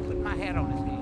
Put my hat on his head.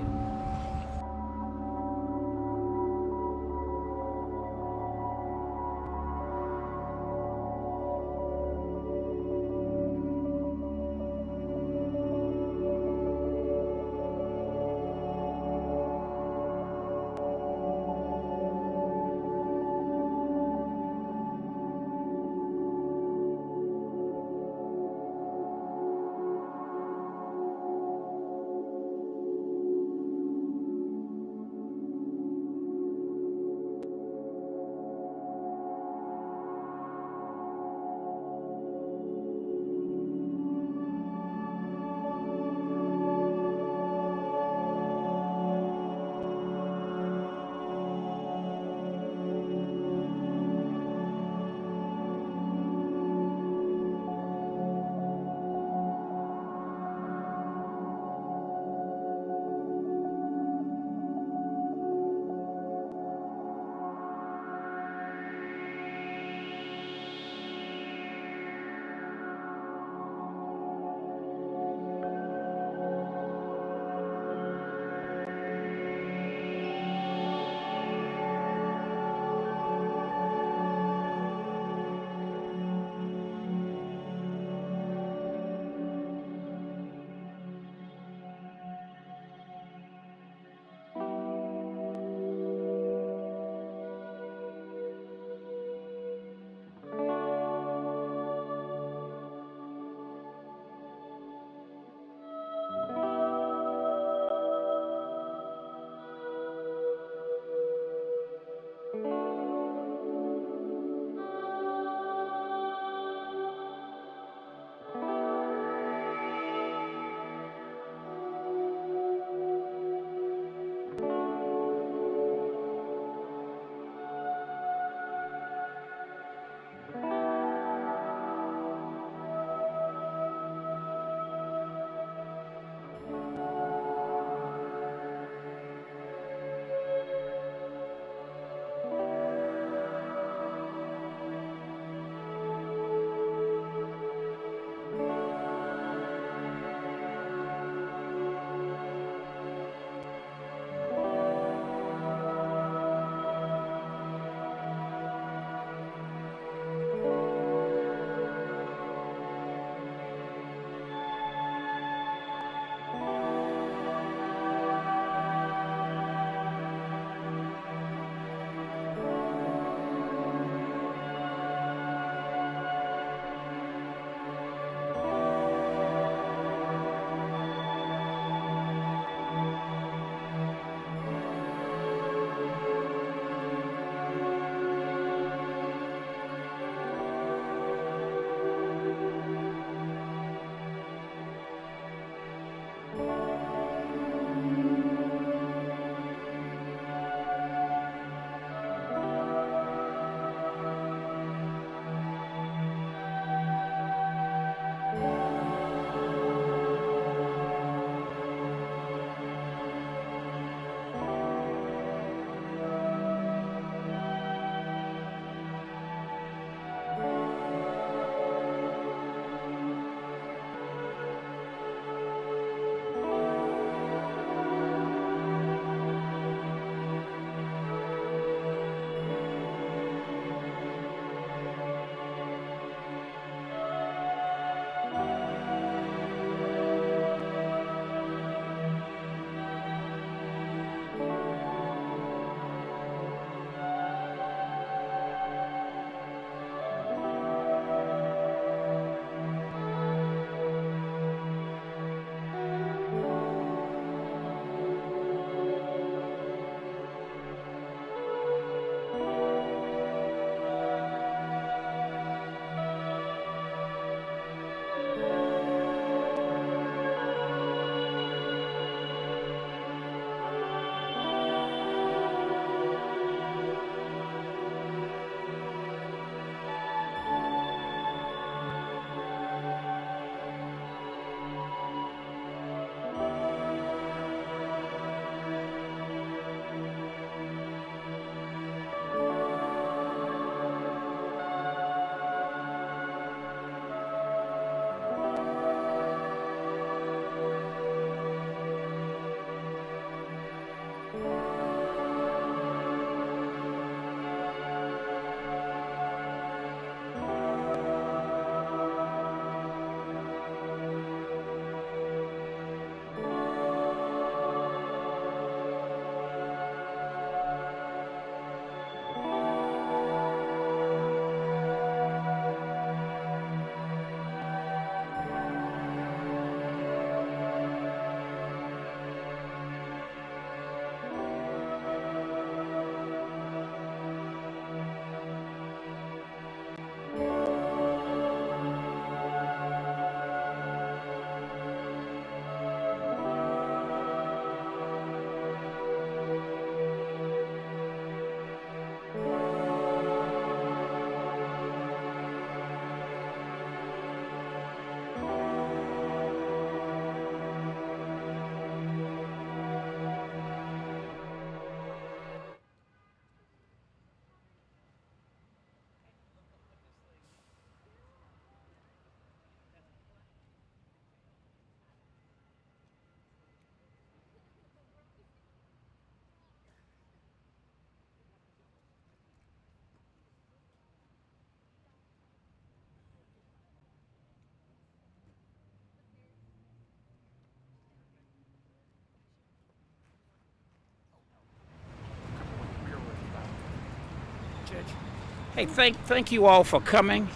Hey, thank you all for coming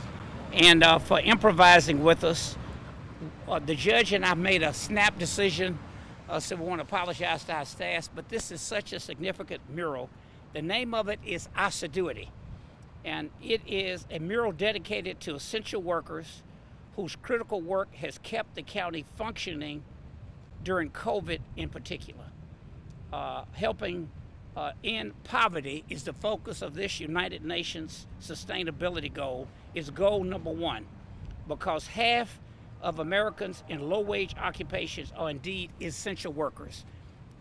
and for improvising with us. The judge and I made a snap decision, so we want to apologize to our staff, but this is such a significant mural. The name of it is Assiduity, and it is a mural dedicated to essential workers whose critical work has kept the county functioning during COVID in particular. Helping end poverty is the focus of this United Nations sustainability goal. It's goal number one, because half of Americans in low-wage occupations are indeed essential workers.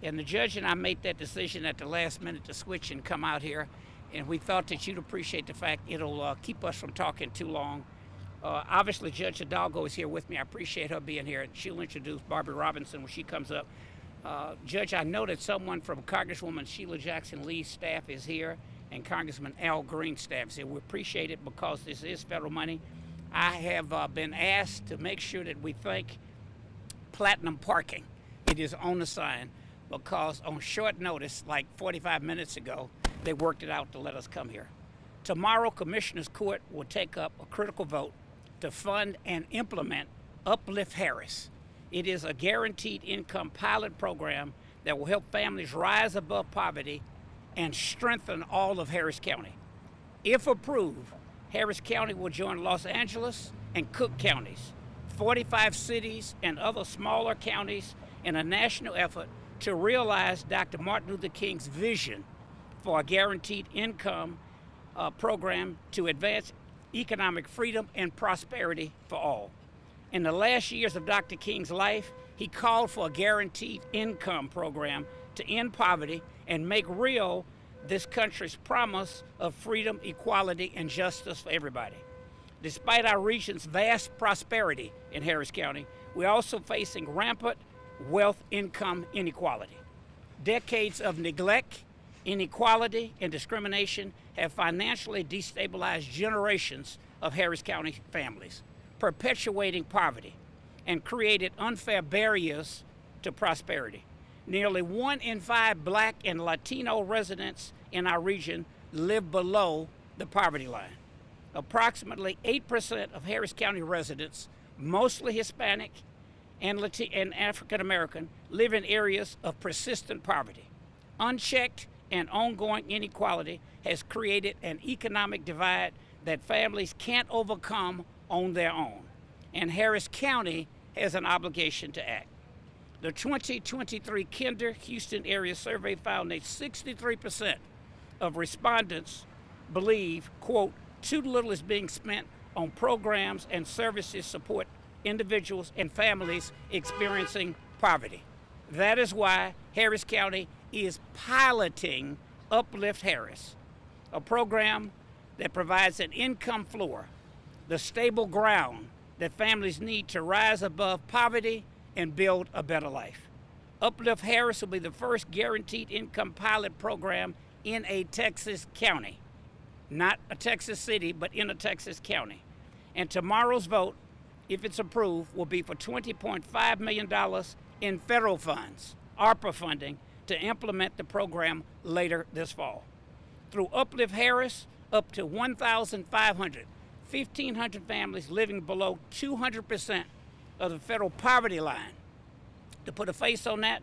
And the judge and I made that decision at the last minute to switch and come out here, and we thought that you'd appreciate the fact it'll keep us from talking too long. Obviously, Judge Hidalgo is here with me. I appreciate her being here, and she'll introduce Barbara Robinson when she comes up. Judge, I know that someone from Congresswoman Sheila Jackson Lee's staff is here, and Congressman Al Green's staff is here. We appreciate it because this is federal money. I have been asked to make sure that we thank Platinum Parking. It is on the sign because on short notice, like 45 minutes ago, they worked it out to let us come here. Tomorrow, Commissioners Court will take up a critical vote to fund and implement Uplift Harris. It is a guaranteed income pilot program that will help families rise above poverty and strengthen all of Harris County. If approved, Harris County will join Los Angeles and Cook counties, 45 cities and other smaller counties in a national effort to realize Dr. Martin Luther King's vision for a guaranteed income program to advance economic freedom and prosperity for all. In the last years of Dr. King's life, he called for a guaranteed income program to end poverty and make real this country's promise of freedom, equality, and justice for everybody. Despite our region's vast prosperity in Harris County, we're also facing rampant wealth income inequality. Decades of neglect, inequality, and discrimination have financially destabilized generations of Harris County families, perpetuating poverty and created unfair barriers to prosperity. Nearly 1 in 5 Black and Latino residents in our region live below the poverty line. Approximately 8% of Harris County residents, mostly Hispanic and African American, live in areas of persistent poverty. Unchecked and ongoing inequality has created an economic divide that families can't overcome on their own, and Harris County has an obligation to act. The 2023 Kinder Houston area survey found that 63% of respondents believe, quote, too little is being spent on programs and services support individuals and families experiencing poverty. That is why Harris County is piloting Uplift Harris, a program that provides an income floor, the stable ground that families need to rise above poverty and build a better life. Uplift Harris will be the first guaranteed income pilot program in a Texas county, not a Texas city, but in a Texas county. And tomorrow's vote, if it's approved, will be for $20.5 million in federal funds, ARPA funding, to implement the program later this fall. Through Uplift Harris, up to 1,500 families living below 200% of the federal poverty line. To put a face on that,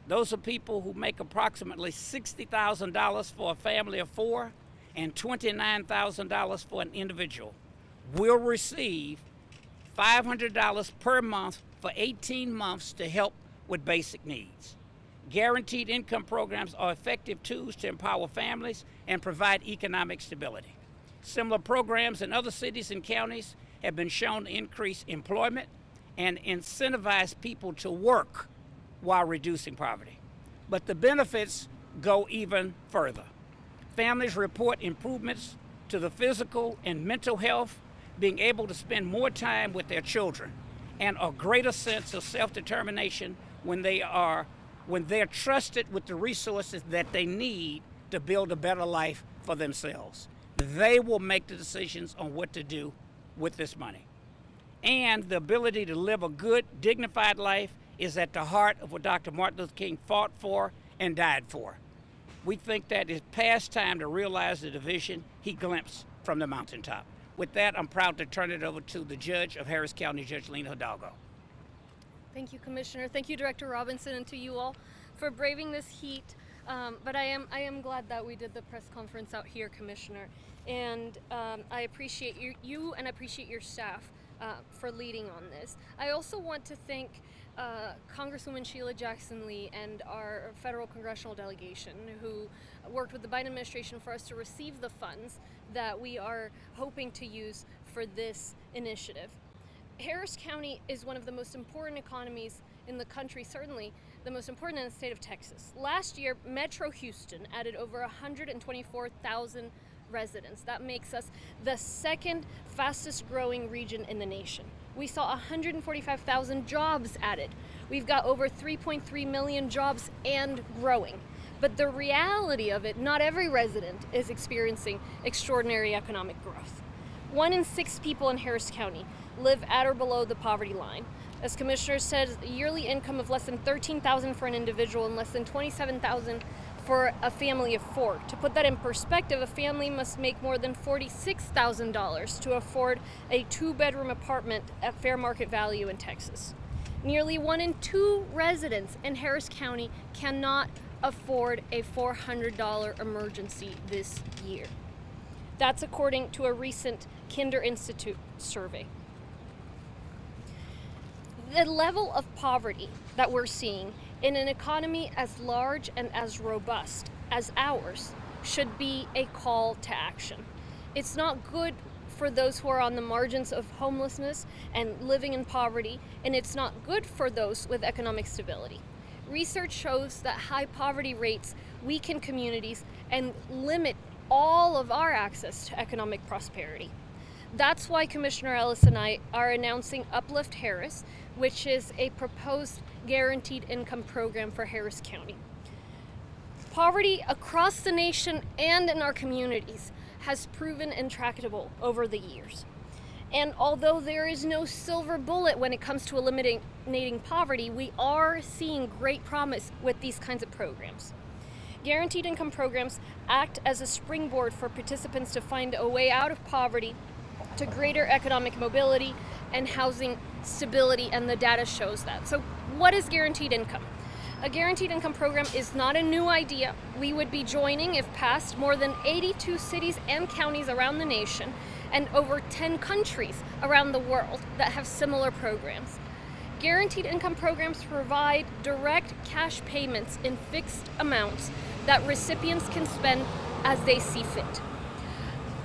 those are people who make approximately $60,000 for a family of 4 and $29,000 for an individual, will receive $500 per month for 18 months to help with basic needs. Guaranteed income programs are effective tools to empower families and provide economic stability. Similar programs in other cities and counties have been shown to increase employment and incentivize people to work while reducing poverty. But the benefits go even further. Families report improvements to the physical and mental health, being able to spend more time with their children, and a greater sense of self-determination when they're trusted with the resources that they need to build a better life for themselves. They will make the decisions on what to do with this money. And the ability to live a good, dignified life is at the heart of what Dr. Martin Luther King fought for and died for. We think that it's past time to realize the division he glimpsed from the mountaintop. With that, I'm proud to turn it over to the judge of Harris County, Judge Lena Hidalgo. Thank you, Commissioner. Thank you, Director Robinson, and to you all for braving this heat. But I am glad that we did the press conference out here, Commissioner. And I appreciate you and I appreciate your staff for leading on this. I also want to thank Congresswoman Sheila Jackson Lee and our federal congressional delegation who worked with the Biden administration for us to receive the funds that we are hoping to use for this initiative. Harris County is one of the most important economies in the country, certainly the most important in the state of Texas. Last year, Metro Houston added over 124,000 residents. That makes us the second fastest growing region in the nation. We saw 145,000 jobs added. We've got over 3.3 million jobs and growing. But the reality of it, not every resident is experiencing extraordinary economic growth. 1 in 6 people in Harris County live at or below the poverty line. As Commissioner said, a yearly income of less than $13,000 for an individual and less than $27,000 for a family of 4. To put that in perspective, a family must make more than $46,000 to afford a 2-bedroom apartment at fair market value in Texas. Nearly 1 in 2 residents in Harris County cannot afford a $400 emergency this year. That's according to a recent Kinder Institute survey. The level of poverty that we're seeing in an economy as large and as robust as ours should be a call to action. It's not good for those who are on the margins of homelessness and living in poverty, and it's not good for those with economic stability. Research shows that high poverty rates weaken communities and limit all of our access to economic prosperity. That's why Commissioner Ellis and I are announcing Uplift Harris, which is a proposed guaranteed income program for Harris County. Poverty across the nation and in our communities has proven intractable over the years. And although there is no silver bullet when it comes to eliminating poverty, we are seeing great promise with these kinds of programs. Guaranteed income programs act as a springboard for participants to find a way out of poverty, to greater economic mobility and housing stability, and the data shows that. So what is guaranteed income? A guaranteed income program is not a new idea. We would be joining, if passed, more than 82 cities and counties around the nation and over 10 countries around the world that have similar programs. Guaranteed income programs provide direct cash payments in fixed amounts that recipients can spend as they see fit.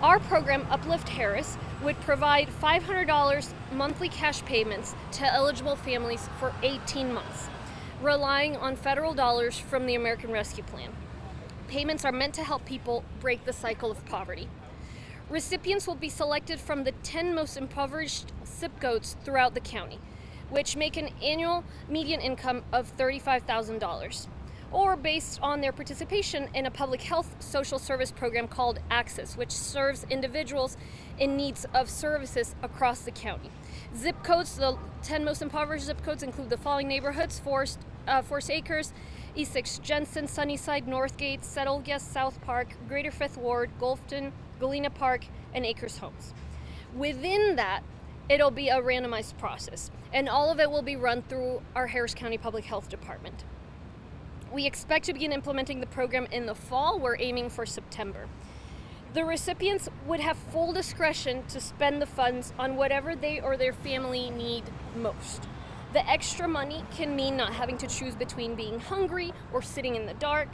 Our program, Uplift Harris, would provide $500 monthly cash payments to eligible families for 18 months, relying on federal dollars from the American Rescue Plan. Payments are meant to help people break the cycle of poverty. Recipients will be selected from the 10 most impoverished zip codes throughout the county, which make an annual median income of $35,000. Or based on their participation in a public health social service program called Access, which serves individuals in needs of services across the county. Zip codes, the 10 most impoverished zip codes include the following neighborhoods: Forest Acres, East 6 Jensen, Sunnyside, Northgate, Settled Guest, South Park, Greater Fifth Ward, Gulfton, Galena Park, and Acres Homes. Within that, it'll be a randomized process, and all of it will be run through our Harris County Public Health Department. We expect to begin implementing the program in the fall. We're aiming for September. The recipients would have full discretion to spend the funds on whatever they or their family need most. The extra money can mean not having to choose between being hungry or sitting in the dark.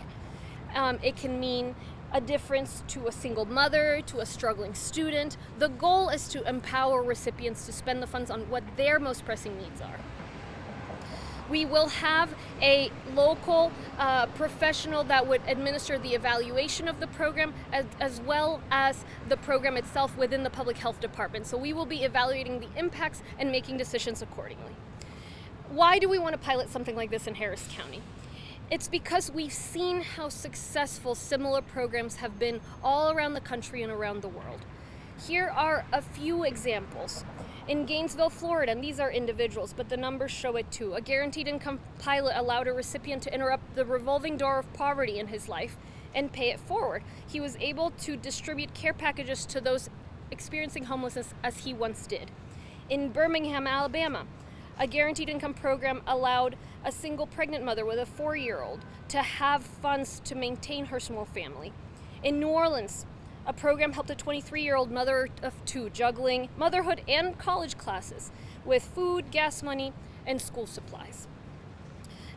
It can mean a difference to a single mother, to a struggling student. The goal is to empower recipients to spend the funds on what their most pressing needs are. We will have a local professional that would administer the evaluation of the program as well as the program itself within the public health department. So we will be evaluating the impacts and making decisions accordingly. Why do we want to pilot something like this in Harris County? It's because we've seen how successful similar programs have been all around the country and around the world. Here are a few examples. In Gainesville, Florida, and these are individuals, but the numbers show it too, a guaranteed income pilot allowed a recipient to interrupt the revolving door of poverty in his life and pay it forward. He was able to distribute care packages to those experiencing homelessness as he once did. In Birmingham, Alabama, a guaranteed income program allowed a single pregnant mother with a 4-year-old to have funds to maintain her small family. In New Orleans, a program helped a 23-year-old mother of 2 juggling motherhood and college classes with food, gas money, and school supplies.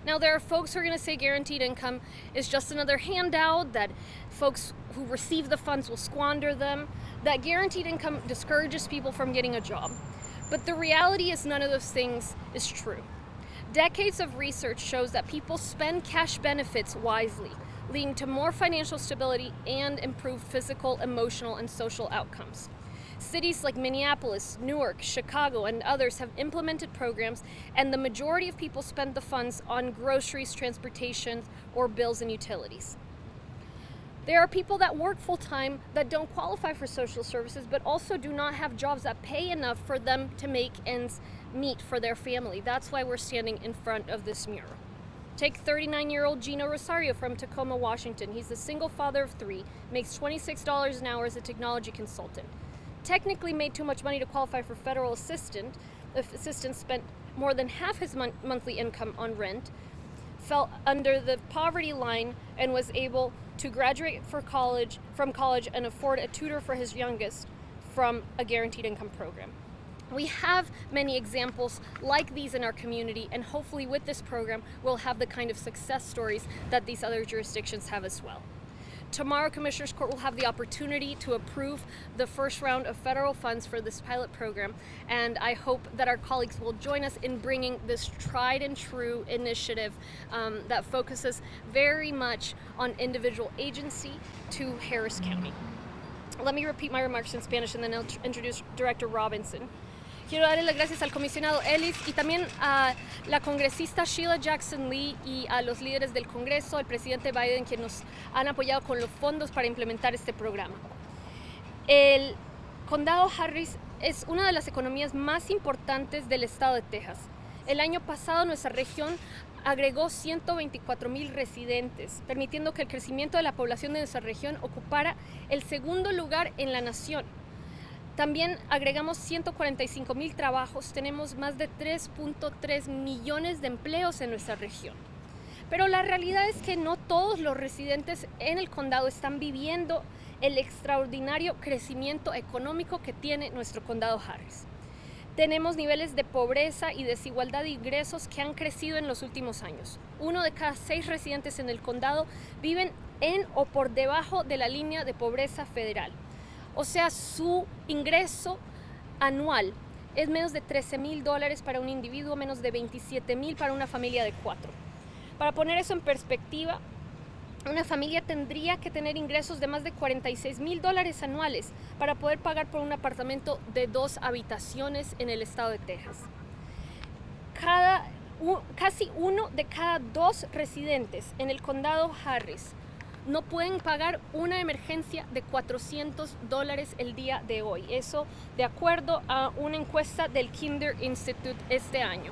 Now, there are folks who are going to say guaranteed income is just another handout, that folks who receive the funds will squander them, that guaranteed income discourages people from getting a job. But the reality is none of those things is true. Decades of research shows that people spend cash benefits wisely, leading to more financial stability and improved physical, emotional, and social outcomes. Cities like Minneapolis, Newark, Chicago, and others have implemented programs, and the majority of people spend the funds on groceries, transportation, or bills and utilities. There are people that work full-time that don't qualify for social services, but also do not have jobs that pay enough for them to make ends meet for their family. That's why we're standing in front of this mural. Take 39-year-old Gino Rosario from Tacoma, Washington. He's a single father of 3, makes $26 an hour as a technology consultant. Technically made too much money to qualify for federal assistance, spent more than half his monthly income on rent, fell under the poverty line, and was able to graduate from college and afford a tutor for his youngest from a guaranteed income program. We have many examples like these in our community, and hopefully with this program we'll have the kind of success stories that these other jurisdictions have as well. Tomorrow, Commissioners Court will have the opportunity to approve the first round of federal funds for this pilot program, and I hope that our colleagues will join us in bringing this tried and true initiative that focuses very much on individual agency to Harris County. Let me repeat my remarks in Spanish and then I'll introduce Director Robinson. Quiero darle las gracias al comisionado Ellis y también a la congresista Sheila Jackson Lee y a los líderes del Congreso, el presidente Biden, quienes nos han apoyado con los fondos para implementar este programa. El condado Harris es una de las economías más importantes del estado de Texas. El año pasado nuestra región agregó 124,000 residentes, permitiendo que el crecimiento de la población de nuestra región ocupara el segundo lugar en la nación. También agregamos 145,000 trabajos, tenemos más de 3.3 millones de empleos en nuestra región. Pero la realidad es que no todos los residentes en el condado están viviendo el extraordinario crecimiento económico que tiene nuestro condado Harris. Tenemos niveles de pobreza y desigualdad de ingresos que han crecido en los últimos años. 1 de cada 6 residentes en el condado viven en o por debajo de la línea de pobreza federal. O sea, su ingreso anual es menos de $13,000 para un individuo, menos de $27,000 para una familia de 4. Para poner eso en perspectiva, una familia tendría que tener ingresos de más de $46,000 anuales para poder pagar por un apartamento de 2 habitaciones en el estado de Texas. Casi 1 de cada 2 residentes en el condado Harris no pueden pagar una emergencia de $400 el día de hoy. Eso de acuerdo a una encuesta del Kinder Institute este año.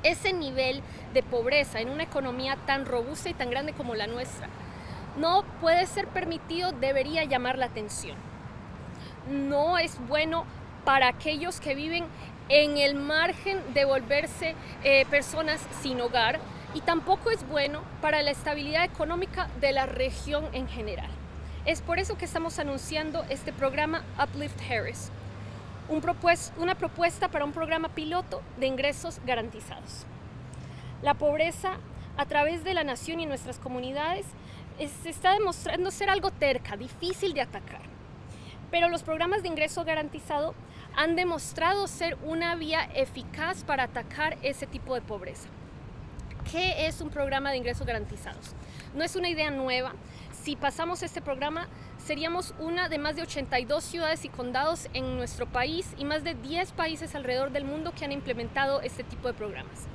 Ese nivel de pobreza en una economía tan robusta y tan grande como la nuestra no puede ser permitido, debería llamar la atención. No es bueno para aquellos que viven en el margen de volverse personas sin hogar, y tampoco es bueno para la estabilidad económica de la región en general. Es por eso que estamos anunciando este programa Uplift Harris, una propuesta para un programa piloto de ingresos garantizados. La pobreza a través de la nación y nuestras comunidades se está demostrando ser algo terca, difícil de atacar. Pero los programas de ingreso garantizado han demostrado ser una vía eficaz para atacar ese tipo de pobreza. ¿Qué es un programa de ingresos garantizados? No es una idea nueva. Si pasamos este programa, seríamos una de más de 82 ciudades y condados en nuestro país y más de 10 países alrededor del mundo que han implementado este tipo de programas.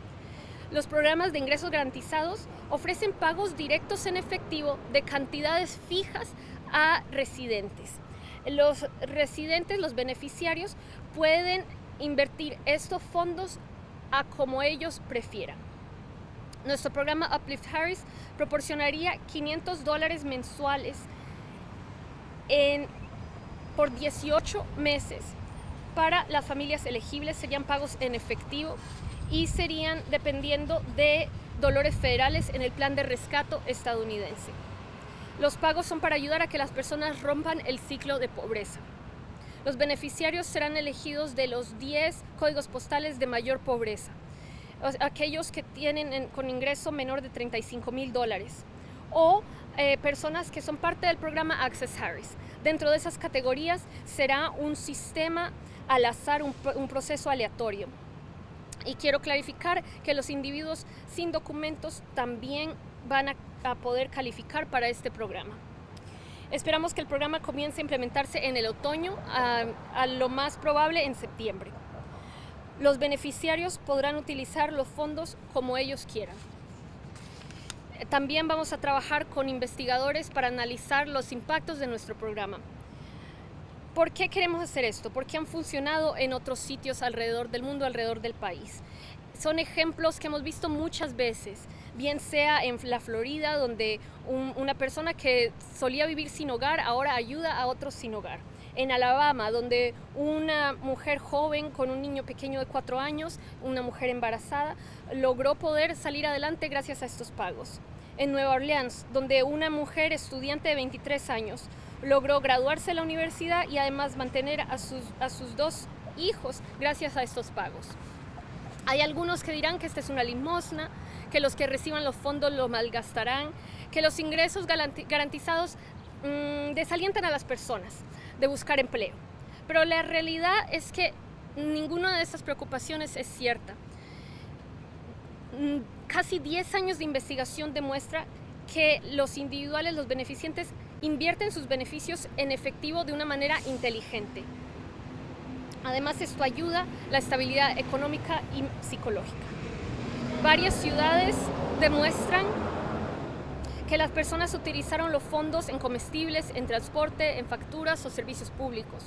Los programas de ingresos garantizados ofrecen pagos directos en efectivo de cantidades fijas a residentes. Los residentes, los beneficiarios, pueden invertir estos fondos a como ellos prefieran. Nuestro programa Uplift Harris proporcionaría $500 mensuales por 18 meses para las familias elegibles. Serían pagos en efectivo y serían dependiendo de dolores federales en el plan de rescate estadounidense. Los pagos son para ayudar a que las personas rompan el ciclo de pobreza. Los beneficiarios serán elegidos de los 10 códigos postales de mayor pobreza, aquellos que tienen con ingreso menor de $35,000 o personas que son parte del programa Access Harris. Dentro de esas categorías será un sistema al azar, un proceso aleatorio. Y quiero clarificar que los individuos sin documentos también van a poder calificar para este programa. Esperamos que el programa comience a implementarse en el otoño, a lo más probable en septiembre. Los beneficiarios podrán utilizar los fondos como ellos quieran. También vamos a trabajar con investigadores para analizar los impactos de nuestro programa. ¿Por qué queremos hacer esto? Porque han funcionado en otros sitios alrededor del mundo, alrededor del país. Son ejemplos que hemos visto muchas veces, bien sea en la Florida, donde una persona que solía vivir sin hogar ahora ayuda a otros sin hogar. En Alabama, donde una mujer joven con un niño pequeño de 4 años, una mujer embarazada, logró poder salir adelante gracias a estos pagos. En Nueva Orleans, donde una mujer estudiante de 23 años logró graduarse de la universidad y además mantener a sus 2 hijos gracias a estos pagos. Hay algunos que dirán que esta es una limosna, que los que reciban los fondos lo malgastarán, que los ingresos garantizados desalientan a las personas de buscar empleo. Pero la realidad es que ninguna de estas preocupaciones es cierta. Casi 10 años de investigación demuestra que los individuales, los beneficiantes, invierten sus beneficios en efectivo de una manera inteligente. Además, esto ayuda la estabilidad económica y psicológica. Varias ciudades demuestran que las personas utilizaron los fondos en comestibles, en transporte, en facturas o servicios públicos.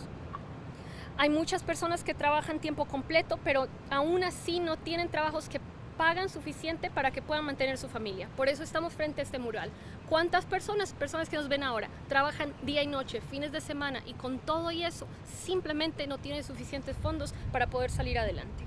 Hay muchas personas que trabajan tiempo completo, pero aún así no tienen trabajos que pagan suficiente para que puedan mantener su familia. Por eso estamos frente a este mural. ¿Cuántas personas que nos ven ahora, trabajan día y noche, fines de semana, y con todo y eso simplemente no tienen suficientes fondos para poder salir adelante?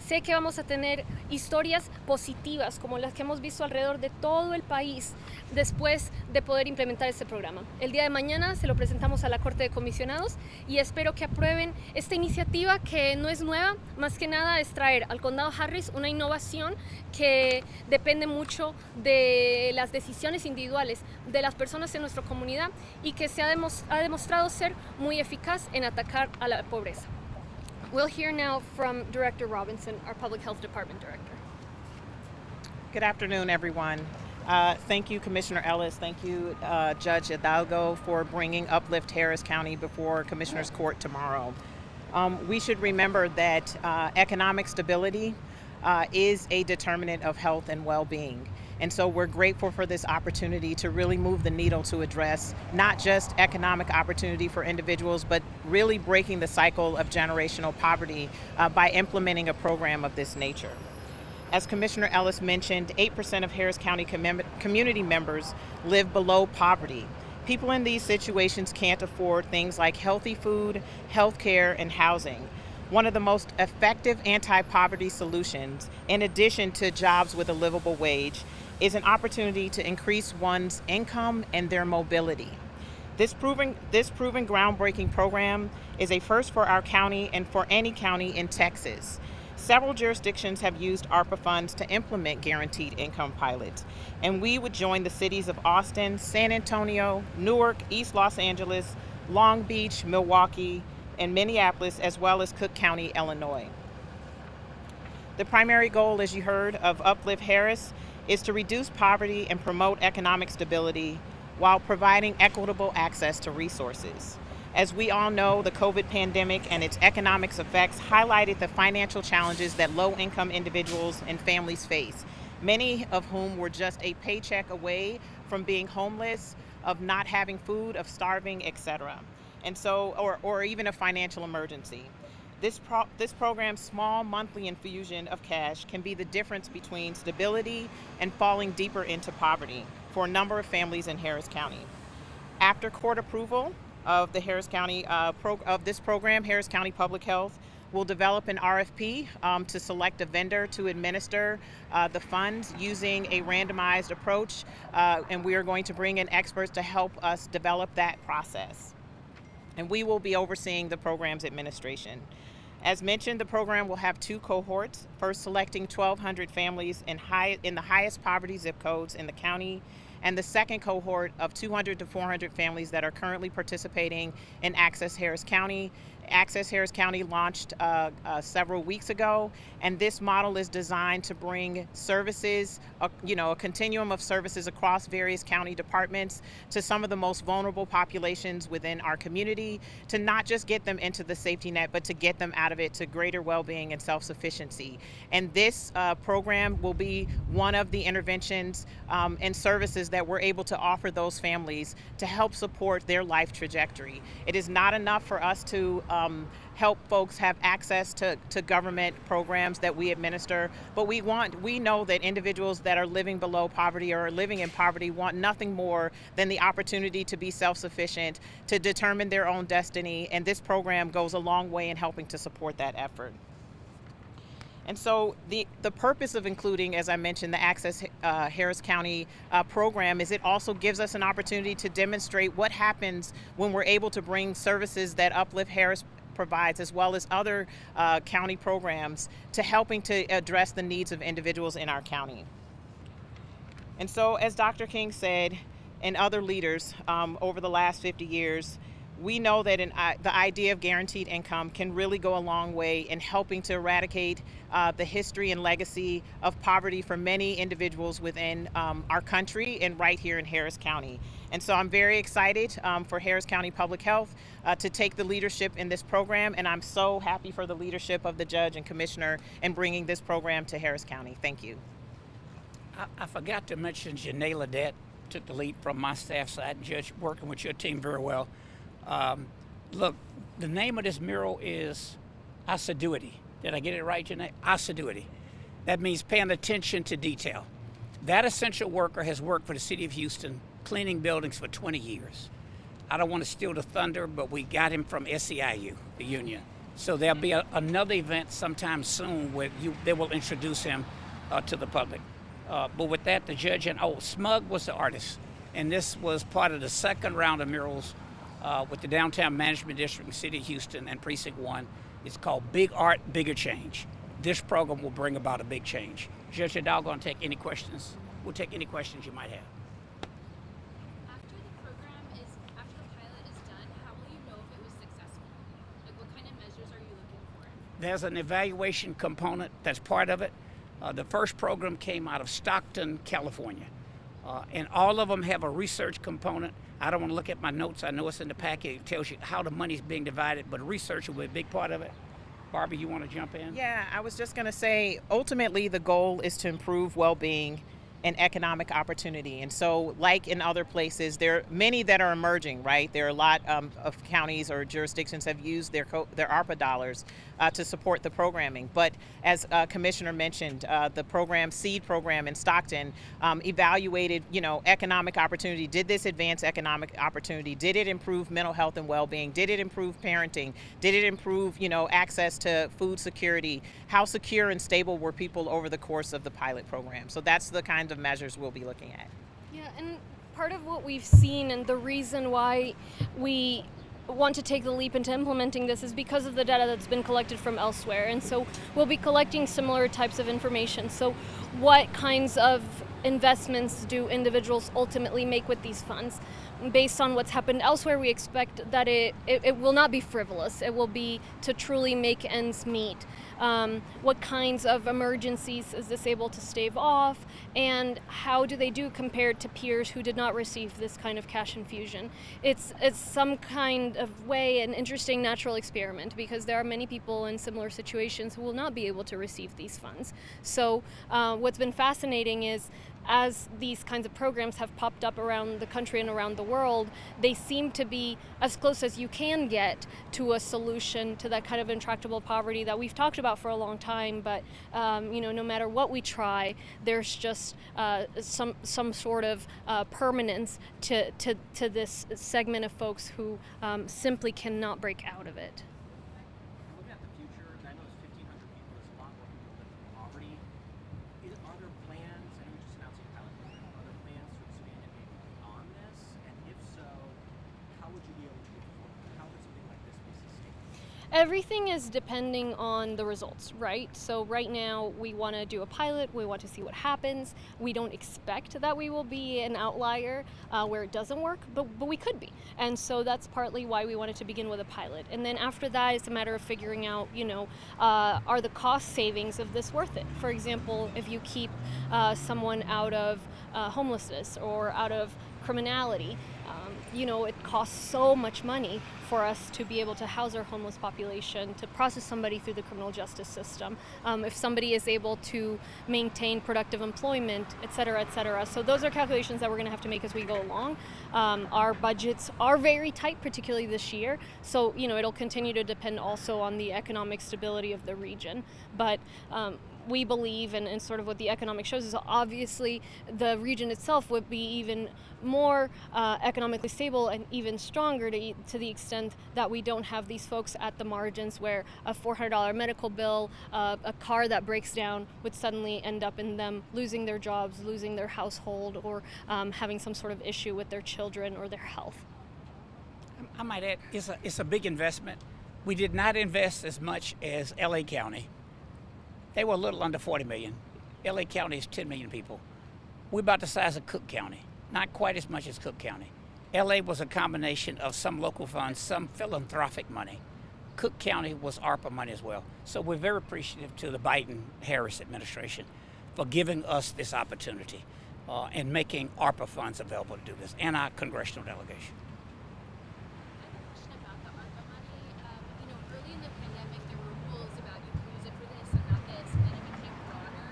Sé que vamos a tener historias positivas como las que hemos visto alrededor de todo el país después de poder implementar este programa. El día de mañana se lo presentamos a la Corte de Comisionados y espero que aprueben esta iniciativa, que no es nueva, más que nada es traer al Condado Harris una innovación que depende mucho de las decisiones individuales de las personas en nuestra comunidad y que ha demostrado ser muy eficaz en atacar a la pobreza. We'll hear now from Director Robinson, our Public Health Department Director. Good afternoon, everyone. Thank you, Commissioner Ellis. Thank you, Judge Hidalgo, for bringing Uplift Harris County before Commissioner's Court tomorrow. We should remember that economic stability is a determinant of health and well-being. And so we're grateful for this opportunity to really move the needle to address not just economic opportunity for individuals, but really breaking the cycle of generational poverty by implementing a program of this nature. As Commissioner Ellis mentioned, 8% of Harris County community members live below poverty. People in these situations can't afford things like healthy food, health care, and housing. One of the most effective anti-poverty solutions, in addition to jobs with a livable wage, is an opportunity to increase one's income and their mobility. This proven groundbreaking program is a first for our county and for any county in Texas. Several jurisdictions have used ARPA funds to implement guaranteed income pilots, and we would join the cities of Austin, San Antonio, Newark, East Los Angeles, Long Beach, Milwaukee, and Minneapolis, as well as Cook County, Illinois. The primary goal, as you heard, of Uplift Harris is to reduce poverty and promote economic stability while providing equitable access to resources. As we all know, the COVID pandemic and its economic effects highlighted the financial challenges that low-income individuals and families face, many of whom were just a paycheck away from being homeless, of not having food, of starving, etc. And so, or even a financial emergency. This program's small monthly infusion of cash can be the difference between stability and falling deeper into poverty for a number of families in Harris County. After court approval of the Harris County of this program, Harris County Public Health will develop an RFP to select a vendor to administer the funds using a randomized approach, and we are going to bring in experts to help us develop that process. And we will be overseeing the program's administration. As mentioned, the program will have two cohorts, first selecting 1,200 families in the highest poverty zip codes in the county, and the second cohort of 200 to 400 families that are currently participating in Access Harris County. Access Harris County launched several weeks ago, and this model is designed to bring services, a continuum of services across various county departments to some of the most vulnerable populations within our community, to not just get them into the safety net, but to get them out of it to greater well-being and self-sufficiency. And this program will be one of the interventions and services that we're able to offer those families to help support their life trajectory. It is not enough for us to help folks have access to government programs that we administer, but we know that individuals that are living below poverty or are living in poverty want nothing more than the opportunity to be self-sufficient, to determine their own destiny, and this program goes a long way in helping to support that effort. And so the purpose of including, as I mentioned, the Access Harris County program is it also gives us an opportunity to demonstrate what happens when we're able to bring services that Uplift Harris provides, as well as other county programs, to helping to address the needs of individuals in our county. And so, as Dr. King said, and other leaders over the last 50 years, we know that the idea of guaranteed income can really go a long way in helping to eradicate the history and legacy of poverty for many individuals within our country and right here in Harris County. And so I'm very excited for Harris County Public Health to take the leadership in this program, and I'm so happy for the leadership of the judge and commissioner in bringing this program to Harris County. Thank you. I forgot to mention Janae Ledette took the lead from my staff side, and Judge, working with your team very well. Look, the name of this mural is Assiduity. Did I get it right, Janae? Assiduity. That means paying attention to detail. That essential worker has worked for the city of Houston, cleaning buildings for 20 years. I don't want to steal the thunder, but we got him from SEIU, the union. So there'll be another event sometime soon where they will introduce him to the public. But with that, the judge and Smug was the artist. And this was part of the second round of murals with the Downtown Management District in the City of Houston and Precinct 1. It's called Big Art, Bigger Change. This program will bring about a big change. Judge Hidalgo, going to take any questions. We'll take any questions you might have. After the pilot is done, how will you know if it was successful? Like, what kind of measures are you looking for? There's an evaluation component that's part of it. The first program came out of Stockton, California. And all of them have a research component. I don't want to look at my notes. I know it's in the packet. It tells you how the money's being divided, but research will be a big part of it. Barbie, you want to jump in? Yeah, I was just going to say, ultimately, the goal is to improve well-being and economic opportunity. And so, like in other places, there are many that are emerging, right? There are a lot of counties or jurisdictions have used their ARPA dollars to support the programming. But as Commissioner mentioned, the program, SEED program in Stockton, evaluated, economic opportunity. Did this advance economic opportunity? Did it improve mental health and well-being? Did it improve parenting? Did it improve, access to food security? How secure and stable were people over the course of the pilot program? So that's the kind of measures we'll be looking at. Yeah, and part of what we've seen and the reason why we want to take the leap into implementing this is because of the data that's been collected from elsewhere. And so we'll be collecting similar types of information. So what kinds of investments do individuals ultimately make with these funds? Based on what's happened elsewhere, we expect that it will not be frivolous. It will be to truly make ends meet. What kinds of emergencies is this able to stave off? And how do they do compared to peers who did not receive this kind of cash infusion? It's some kind of way, an interesting natural experiment, because there are many people in similar situations who will not be able to receive these funds. So what's been fascinating is as these kinds of programs have popped up around the country and around the world, they seem to be as close as you can get to a solution to that kind of intractable poverty that we've talked about for a long time. But no matter what we try, there's just some sort of permanence to this segment of folks who simply cannot break out of it. Looking at the future, I know it's 1,500 people. There's a lot more people living in poverty. Are there plans? I know we just announced a pilot program. Are there plans to expand it maybe beyond this? And if so, how would you be able to afford it? How would something like this be sustained? Everything is depending on the results, right? So right now we want to do a pilot. We want to see what happens. We don't expect that we will be an outlier where it doesn't work, but we could be. And so that's partly why we wanted to begin with a pilot. And then after that, it's a matter of figuring out, are the cost savings of this worth it? For example, if you keep someone out of homelessness or out of criminality, it costs so much money for us to be able to house our homeless population, to process somebody through the criminal justice system, if somebody is able to maintain productive employment, et cetera, et cetera. So those are calculations that we're going to have to make as we go along. Our budgets are very tight, particularly this year. So, it'll continue to depend also on the economic stability of the region. But we believe, and sort of what the economic shows is obviously the region itself would be even more economically stable and even stronger to the extent that we don't have these folks at the margins where a $400 medical bill, a car that breaks down would suddenly end up in them losing their jobs, losing their household, or having some sort of issue with their children or their health. I might add, it's a big investment. We did not invest as much as LA County. They were a little under 40 million. LA County is 10 million people. We're about the size of Cook County, not quite as much as Cook County. LA was a combination of some local funds, some philanthropic money. Cook County was ARPA money as well. So we're very appreciative to the Biden-Harris administration for giving us this opportunity and making ARPA funds available to do this, and our congressional delegation. I have a question about the ARPA money. Early in the pandemic, there were rules about you can use it for this and not this, and then it became broader.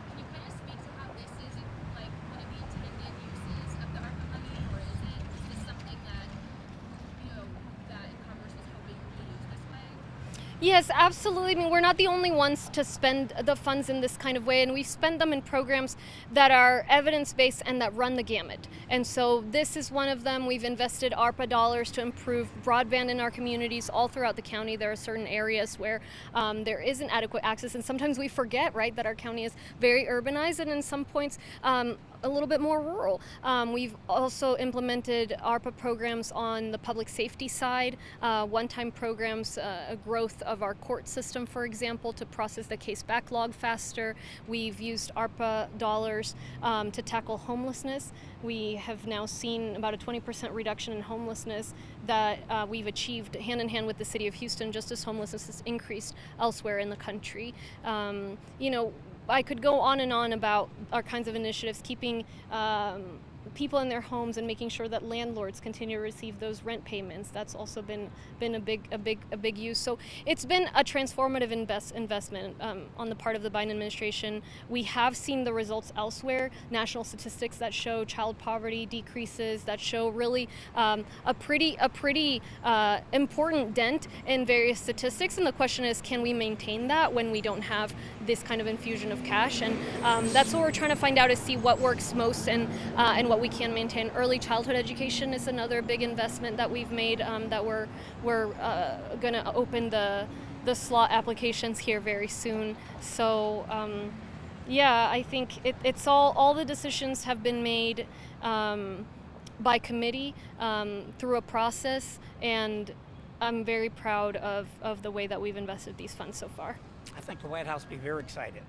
Can you kind of speak to how this is like one of the intended uses of the ARPA money, or is this something that that Congress was hoping to use this way? Yes, absolutely. I mean, we're not the only ones to spend the funds in this kind of way, and we spend them in programs that are evidence-based and that run the gamut. And so this is one of them. We've invested ARPA dollars to improve broadband in our communities all throughout the county. There are certain areas where there isn't adequate access, and sometimes we forget, right, that our county is very urbanized and in some points a little bit more rural. We've also implemented ARPA programs on the public safety side, one-time programs, a growth of our court system, for example, to process the case backlog faster. We've used ARPA dollars to tackle homelessness. We have now seen about a 20% reduction in homelessness that we've achieved hand in hand with the city of Houston, just as homelessness has increased elsewhere in the country. I could go on and on about our kinds of initiatives, keeping people in their homes and making sure that landlords continue to receive those rent payments. That's also been a big use. So it's been a transformative investment on the part of the Biden administration. We have seen the results elsewhere, national statistics that show child poverty decreases, that show really a pretty important dent in various statistics. And the question is, can we maintain that when we don't have this kind of infusion of cash? And that's what we're trying to find out, is see what works most and what we can maintain. Early childhood education is another big investment that we've made, that we're going to open the slot applications here very soon. So I think it's all the decisions have been made by committee through a process, and I'm very proud of the way that we've invested these funds so far. I think the White House will be very excited.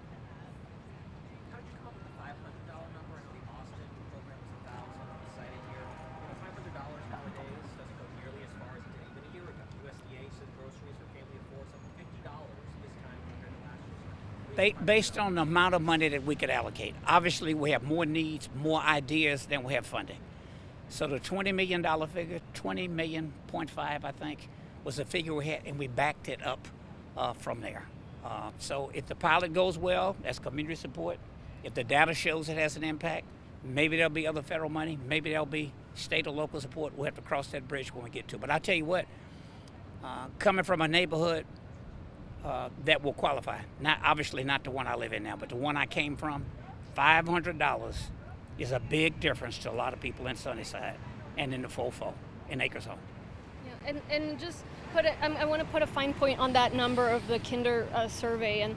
How did you come up with the $500 number? I know the Austin program was $1,000 cited here. $500 nowadays doesn't go nearly as far as it did even a year ago. USDA said groceries for family of four something $50 this time compared to last year. Based on the amount of money that we could allocate. Obviously, we have more needs, more ideas than we have funding. So the $20 million figure, $20.5 million, I think, was the figure we had, and we backed it up from there. So if the pilot goes well, that's community support. If the data shows it has an impact, maybe there'll be other federal money, maybe there'll be state or local support. We'll have to cross that bridge when we get to it. But I tell you what, coming from a neighborhood that will qualify, not obviously not the one I live in now, but the one I came from, $500 is a big difference to a lot of people in Sunnyside and in the Fofo, in Acres Home. Yeah, and just I want to put a fine point on that number of the Kinder survey, and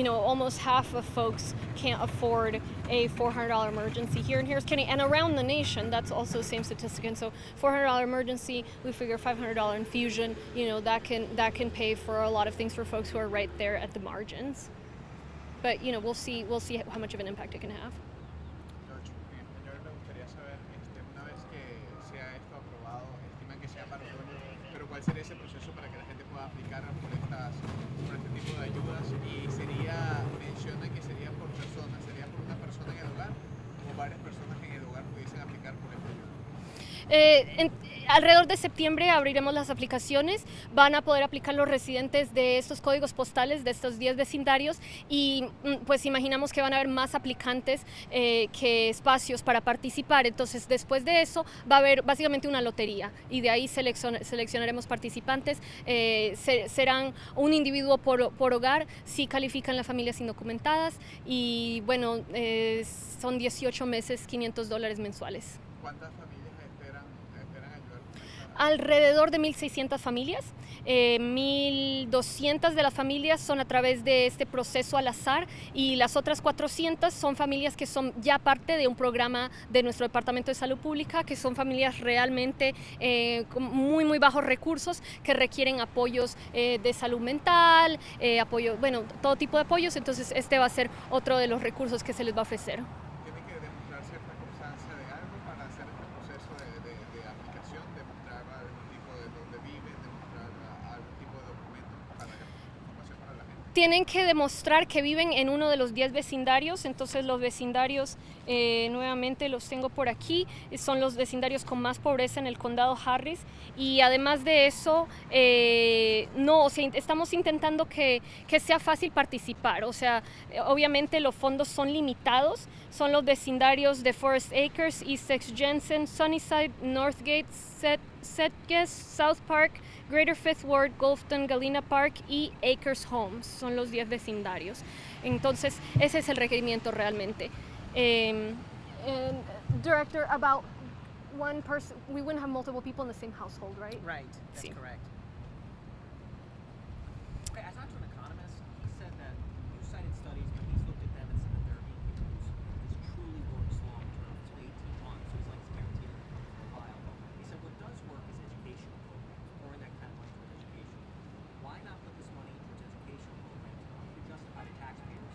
almost half of folks can't afford a $400 emergency here in Harris County and around the nation. That's also the same statistic. And so $400 emergency, we figure $500 infusion, that can pay for a lot of things for folks who are right there at the margins. But we'll see how much of an impact it can have. George, señor, me gustaría saber, una vez que sea esto aprobado, estiman que sea para otoño, pero ¿cuál sería ese proceso para que la gente pueda aplicar por este tipo de ayudas? Y mencionan que sería por persona, ¿sería por una persona en el hogar o varias personas en el hogar pudiesen aplicar por esta ayuda? Alrededor de septiembre abriremos las aplicaciones. Van a poder aplicar los residentes de estos códigos postales, de estos 10 vecindarios, y pues imaginamos que van a haber más aplicantes que espacios para participar. Entonces, después de eso va a haber básicamente una lotería y de ahí seleccionaremos participantes. Serán un individuo por hogar si califican las familias indocumentadas, y bueno, son 18 meses, $500 mensuales. ¿Cuántas familias esperan ayudar con esta? Alrededor de 1.600 familias. 1.200 de las familias son a través de este proceso al azar, y las otras 400 son familias que son ya parte de un programa de nuestro Departamento de Salud Pública, que son familias realmente con muy, muy bajos recursos, que requieren apoyos de salud mental, todo tipo de apoyos. Entonces este va a ser otro de los recursos que se les va a ofrecer. ¿Tienen que demostrar cierta constancia de algo para hacer este proceso de aplicación? ¿Demostrar algún tipo de dónde viven? ¿Demostrar algún tipo de documento para información para la gente? Tienen que demostrar que viven en uno de los 10 vecindarios. Entonces los vecindarios, nuevamente los tengo por aquí, son los vecindarios con más pobreza en el condado Harris, y además de eso, estamos intentando que sea fácil participar. O sea, obviamente los fondos son limitados. Son los vecindarios de Forest Acres, East 6 Jensen, Sunnyside, Northgate, Setges, South Park, Greater Fifth Ward, Golfton, Galena Park y Acres Homes. Son los 10 vecindarios. Entonces, ese es el requerimiento realmente. And Director, about one person, we wouldn't have multiple people in the same household, right? Right, that's Sí. correct. Okay, I talked to an economist. He said that you cited studies, but he's looked at them and said that there are people who truly works long term, so 18 months. So he's like, it's guaranteed for a while. He said what does work is educational programs, pouring that kind of money towards education. Why not put this money towards educational programs? How do you justify the taxpayers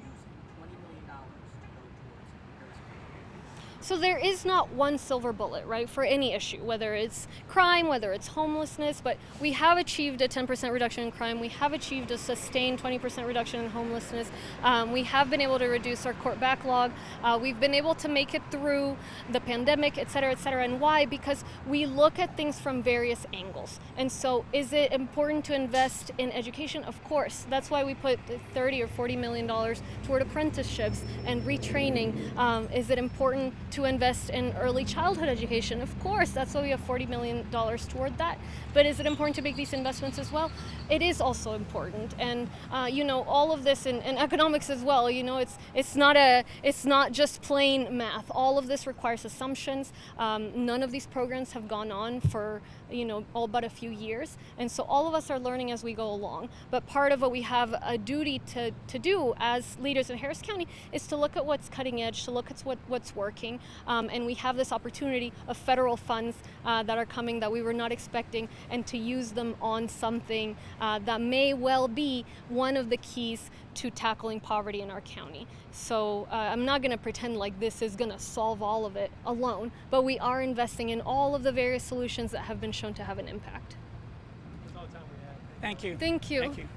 using $20 million to go towards Harris County? So there is not one silver bullet, right, for any issue, whether it's crime, whether it's homelessness, but we have achieved a 10% reduction in crime. We have achieved a sustained 20% reduction in homelessness. We have been able to reduce our court backlog. We've been able to make it through the pandemic, et cetera, et cetera. And why? Because we look at things from various angles. And so is it important to invest in education? Of course. That's why we put $30 or $40 million toward apprenticeships and retraining. Is it important to invest in early childhood education? Of course, that's why we have $40 million toward that. But is it important to make these investments as well? It is also important. And all of this in economics as well, it's not just plain math. All of this requires assumptions. None of these programs have gone on for all but a few years. And so all of us are learning as we go along. But part of what we have a duty to do as leaders in Harris County is to look at what's cutting edge, to look at what's working. And we have this opportunity of federal funds that are coming that we were not expecting, and to use them on something that may well be one of the keys to tackling poverty in our county. So I'm not going to pretend like this is going to solve all of it alone, but we are investing in all of the various solutions that have been shown to have an impact. Thank you. Thank you. Thank you.